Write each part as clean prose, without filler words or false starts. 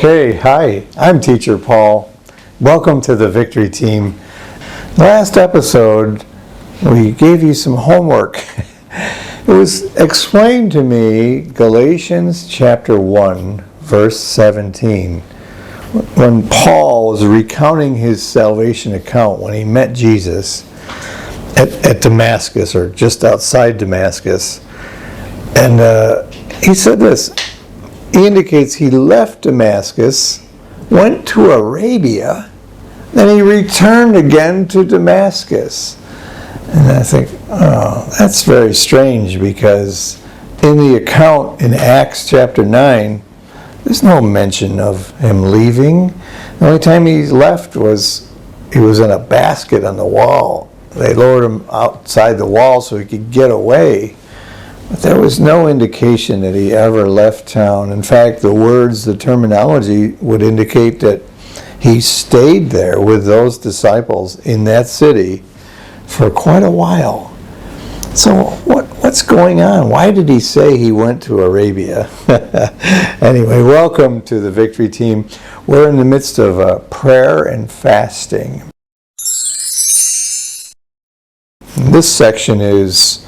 Okay, hi, I'm Teacher Paul. Welcome to the Victory Team. Last episode, we gave you some homework. It was explained to me, Galatians chapter 1, verse 17. When Paul was recounting his salvation account when he met Jesus at Damascus, or just outside Damascus. And he said this. He indicates he left Damascus, went to Arabia, then he returned again to Damascus. And I think, oh, that's very strange, because in the account in Acts chapter 9, there's no mention of him leaving. The only time he left was he was in a basket on the wall. They lowered him outside the wall so he could get away. But there was no indication that he ever left town. In fact, the terminology would indicate that he stayed there with those disciples in that city for quite a while. So what's going on? Why did he say he went to Arabia? Anyway, welcome to the Victory Team. We're in the midst of prayer and fasting. This section is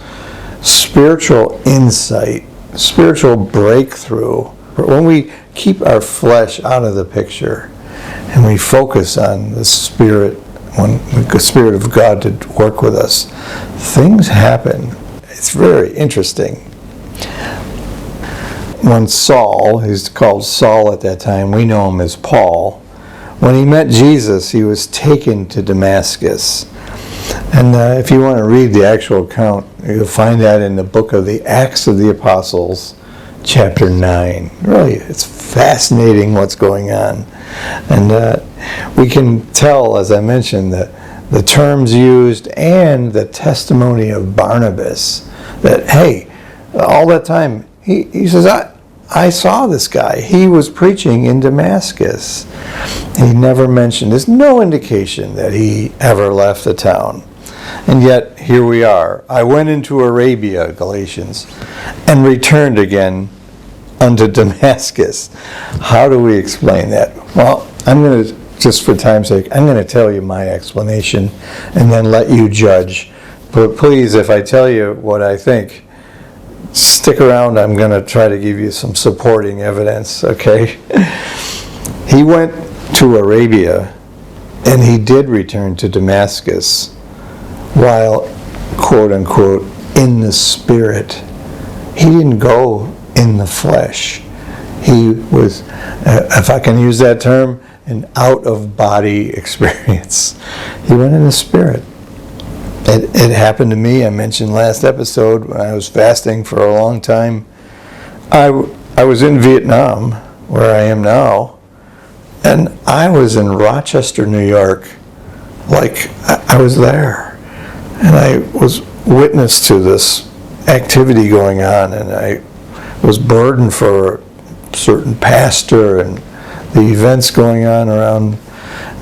spiritual insight, spiritual breakthrough. When we keep our flesh out of the picture and we focus on the Spirit, the Spirit of God to work with us, things happen. It's very interesting. When Saul, he's called Saul at that time, we know him as Paul, when he met Jesus, he was taken to Damascus. And if you want to read the actual account, you'll find that in the book of the Acts of the Apostles, chapter 9. Really, it's fascinating what's going on. And we can tell, as I mentioned, the terms used and the testimony of Barnabas, that, hey, all that time, he says, I saw this guy. He was preaching in Damascus. He never mentioned, there's no indication that he ever left the town. And yet, here we are. I went into Arabia, Galatians, and returned again unto Damascus. How do we explain that? Well, I'm going to, just for time's sake, I'm going to tell you my explanation and then let you judge. But please, if I tell you what I think, stick around. I'm going to try to give you some supporting evidence, okay? He went to Arabia, and he did return to Damascus while, quote unquote, in the Spirit. He didn't go in the flesh. He was, if I can use that term, an out-of-body experience. He went in the Spirit. It happened to me. I mentioned last episode when I was fasting for a long time. I was in Vietnam, where I am now, and I was in Rochester, New York. Like, I was there. And I was witness to this activity going on, and I was burdened for a certain pastor and the events going on around.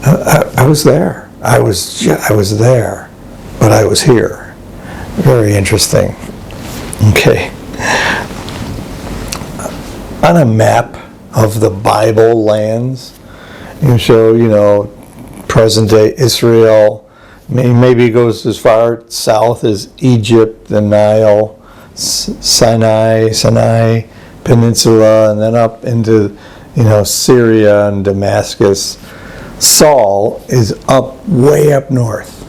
I was there. I was there, but I was here. Very interesting. Okay. On a map of the Bible lands, you show, present-day Israel. Maybe it goes as far south as Egypt, the Nile, Sinai Peninsula, and then up into, Syria and Damascus. Saul is way up north.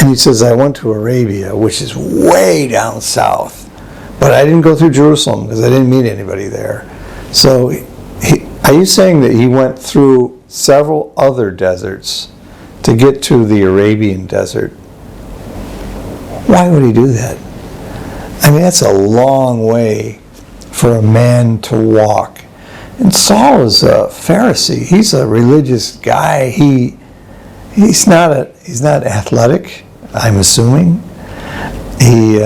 And he says, I went to Arabia, which is way down south. But I didn't go through Jerusalem because I didn't meet anybody there. So are you saying that he went through several other deserts to get to the Arabian desert? Why would he do that? I mean, that's a long way for a man to walk. And Saul is a Pharisee. He's a religious guy. He's not athletic, I'm assuming. He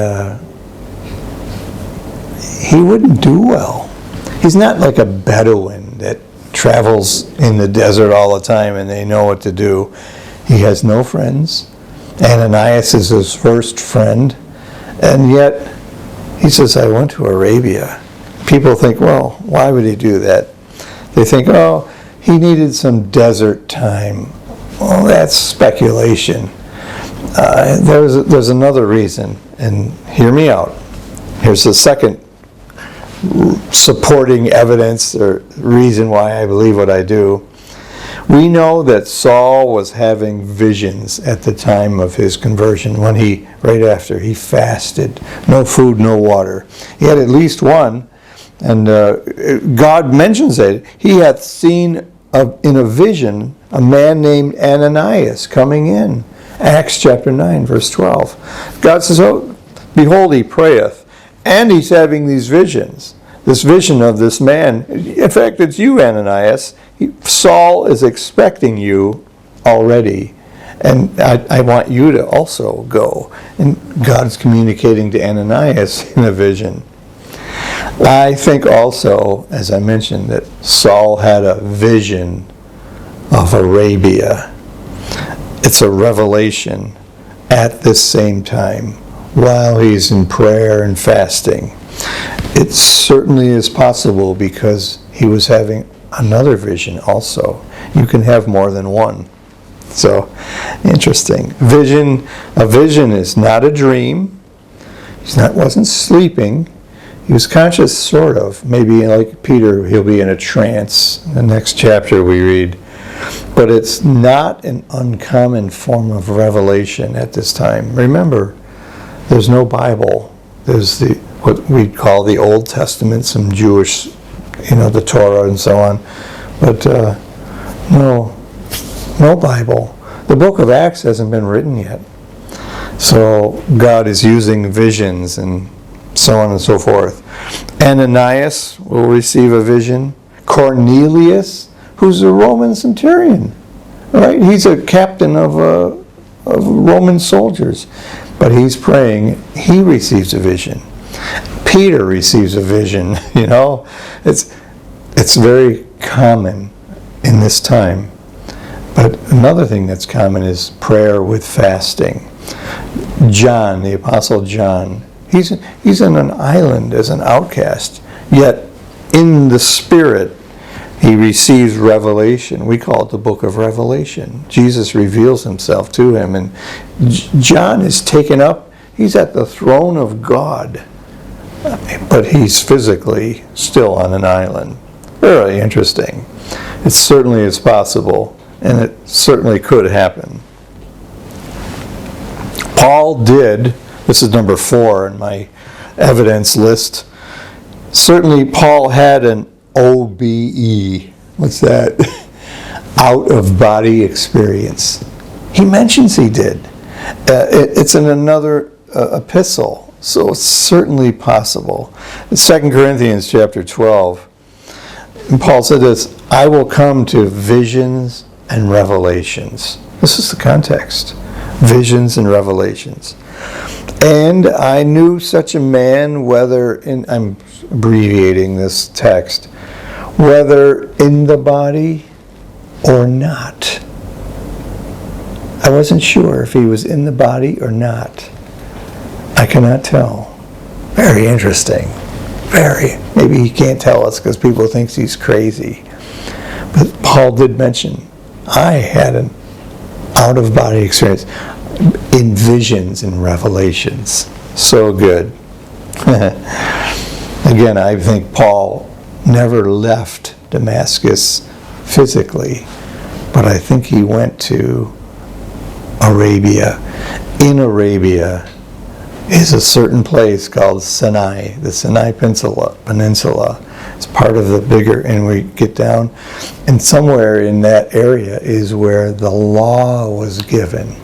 wouldn't do well. He's not like a Bedouin that travels in the desert all the time and they know what to do. He has no friends. Ananias is his first friend. And yet, he says, I went to Arabia. People think, well, why would he do that? They think, oh, he needed some desert time. Well, that's speculation. There's another reason, and hear me out. Here's the second supporting evidence or reason why I believe what I do. We know that Saul was having visions at the time of his conversion, right after he fasted. No food, no water. He had at least one, and God mentions it. He hath seen in a vision a man named Ananias coming in. Acts chapter 9, verse 12. God says, oh, behold, he prayeth, and he's having these visions. This vision of this man. In fact, it's you, Ananias. Saul is expecting you already, and I want you to also go. And God's communicating to Ananias in a vision. I think also, as I mentioned, that Saul had a vision of Arabia. It's a revelation at this same time while he's in prayer and fasting. It certainly is possible because he was having another vision also. You can have more than one. So, interesting. A vision is not a dream. Wasn't sleeping. He was conscious, sort of. Maybe like Peter, he'll be in a trance. In the next chapter we read. But it's not an uncommon form of revelation at this time. Remember, there's no Bible. There's what we call the Old Testament, some Jewish, the Torah and so on. But no Bible. The book of Acts hasn't been written yet. So God is using visions and so on and so forth. Ananias will receive a vision. Cornelius, who's a Roman centurion, right? He's a captain of Roman soldiers. But he's praying. He receives a vision. Peter receives a vision. It's very common in this time. But another thing that's common is prayer with fasting. John, the Apostle John, he's on an island as an outcast, yet in the Spirit he receives revelation. We call it the book of Revelation. Jesus reveals himself to him, and John is taken up. He's at the throne of God, but he's physically still on an island. Very interesting. It certainly is possible, and it certainly could happen. Paul did, this is number 4 in my evidence list. Certainly Paul had an OBE. What's that? Out of body experience. He mentions he did. It's in another epistle, so it's certainly possible. In 2 Corinthians chapter 12, and Paul said this, I will come to visions and revelations. This is the context. Visions and revelations. And I knew such a man, I'm abbreviating this text, whether in the body or not. I wasn't sure if he was in the body or not. I cannot tell. Very interesting. Maybe he can't tell us because people think he's crazy. But Paul did mention, I had an out-of-body experience in visions and revelations. So good. Again, I think Paul never left Damascus physically, but I think he went to Arabia. In Arabia is a certain place called Sinai, the Sinai Peninsula. It's part of the bigger, and we get down, and somewhere in that area is where the law was given.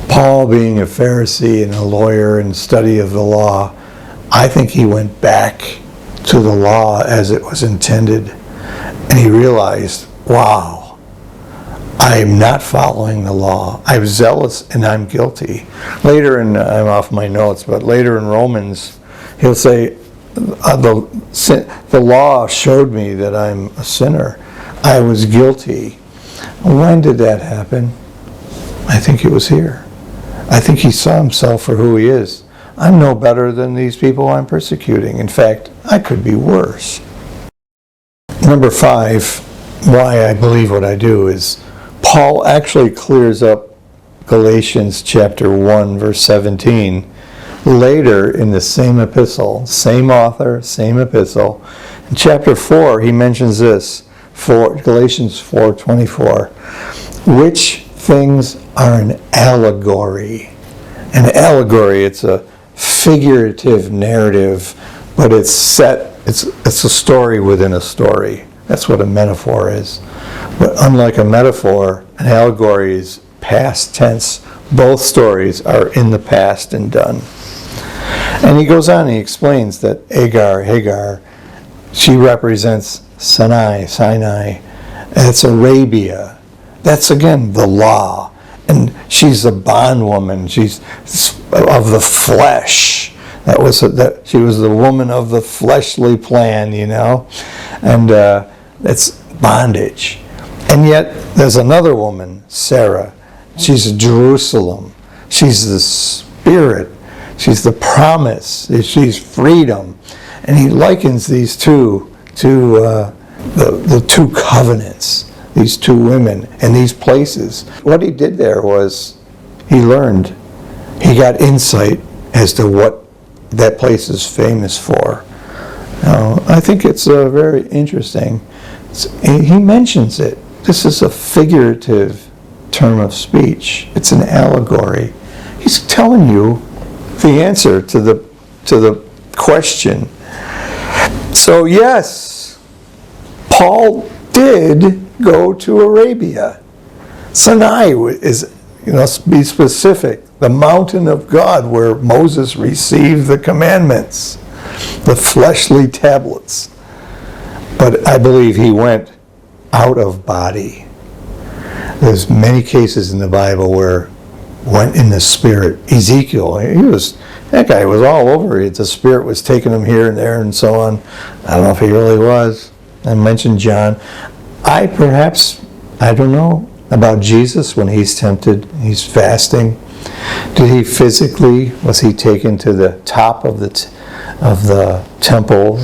Paul, being a Pharisee and a lawyer and study of the law, I think he went back to the law as it was intended, and he realized, wow, I'm not following the law. I'm zealous and I'm guilty. Later, I'm off my notes, but later in Romans, he'll say, the law showed me that I'm a sinner. I was guilty. When did that happen? I think it was here. I think he saw himself for who he is. I'm no better than these people I'm persecuting. In fact, I could be worse. Number 5, why I believe what I do is Paul actually clears up Galatians chapter 1, verse 17. Later in the same epistle, same author, same epistle, in chapter 4, he mentions this, Galatians 4:24, which things are an allegory. An allegory, it's a figurative narrative, but it's a story within a story. That's what a metaphor is. But unlike a metaphor, an allegory is past tense. Both stories are in the past and done. And he goes on, he explains that Hagar, she represents Sinai. It's Arabia. That's again the law. And she's a bondwoman. She's of the flesh. She was the woman of the fleshly plan, and it's bondage. And yet there's another woman, Sarah. She's Jerusalem. She's the Spirit. She's the promise. She's freedom. And he likens these two to the two covenants, these two women and these places. What he did there was he got insight as to what that place is famous for. Now, I think it's very interesting. He mentions it. This is a figurative term of speech. It's an allegory. He's telling you the answer to the question. So yes, Paul did go to Arabia. Sinai is, be specific, the mountain of God where Moses received the commandments, the fleshly tablets. But I believe he went out of body. There's many cases in the Bible where went in the Spirit. Ezekiel, that guy was all over it. The Spirit was taking him here and there and so on. I don't know if he really was. I mentioned John. I don't know about Jesus when he's tempted, he's fasting. Was he taken to the top of the temple,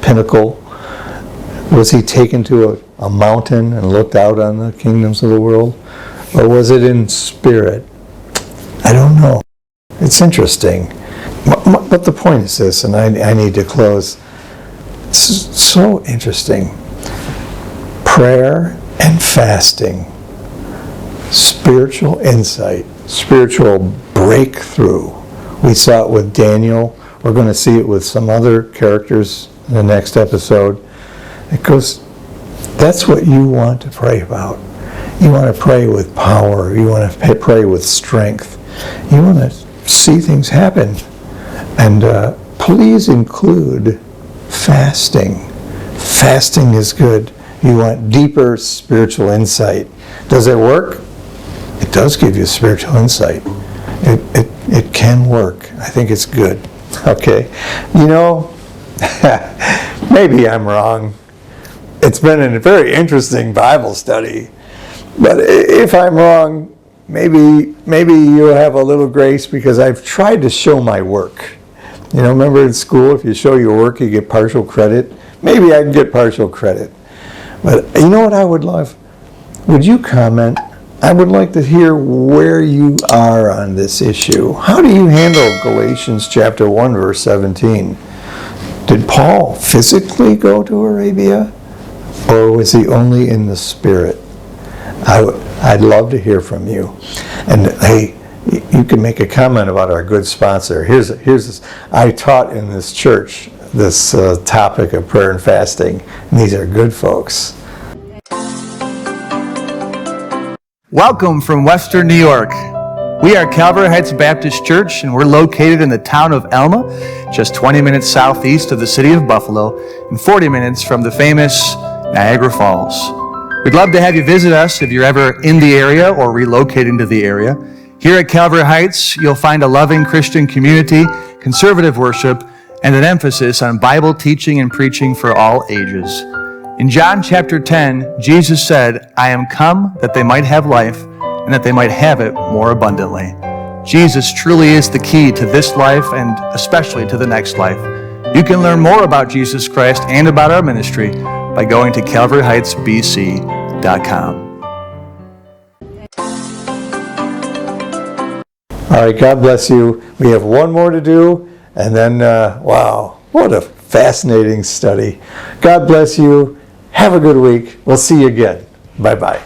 pinnacle? Was he taken to a mountain and looked out on the kingdoms of the world? Or was it in spirit? I don't know. It's interesting. But the point is this, and I need to close. It's so interesting. Prayer and fasting, spiritual insight, spiritual breakthrough. We saw it with Daniel. We're going to see it with some other characters in the next episode. That's what you want to pray about. You want to pray with power. You want to pray with strength. You want to see things happen. And please include fasting. Fasting is good. You want deeper spiritual insight. Does it work? It does give you spiritual insight. It can work. I think it's good. Okay. Maybe I'm wrong. It's been a very interesting Bible study. But if I'm wrong, maybe you'll have a little grace because I've tried to show my work. Remember in school, if you show your work, you get partial credit. Maybe I can get partial credit. But you know what I would love? Would you comment? I would like to hear where you are on this issue. How do you handle Galatians chapter 1, verse 17? Did Paul physically go to Arabia? Or was he only in the spirit? I'd love to hear from you. And hey, you can make a comment about our good sponsor. Here's this. I taught in this church this topic of prayer and fasting. And these are good folks. Welcome from Western New York. We are Calvary Heights Baptist Church, and we're located in the town of Elma, just 20 minutes southeast of the city of Buffalo, and 40 minutes from the famous Niagara Falls. We'd love to have you visit us if you're ever in the area or relocating to the area. Here at Calvary Heights, you'll find a loving Christian community, conservative worship, and an emphasis on Bible teaching and preaching for all ages. In John chapter 10, Jesus said, "I am come that they might have life, and that they might have it more abundantly." Jesus truly is the key to this life and especially to the next life. You can learn more about Jesus Christ and about our ministry by going to calvaryheightsbc.com. All right, God bless you. We have one more to do, and then, wow, what a fascinating study. God bless you. Have a good week. We'll see you again. Bye-bye.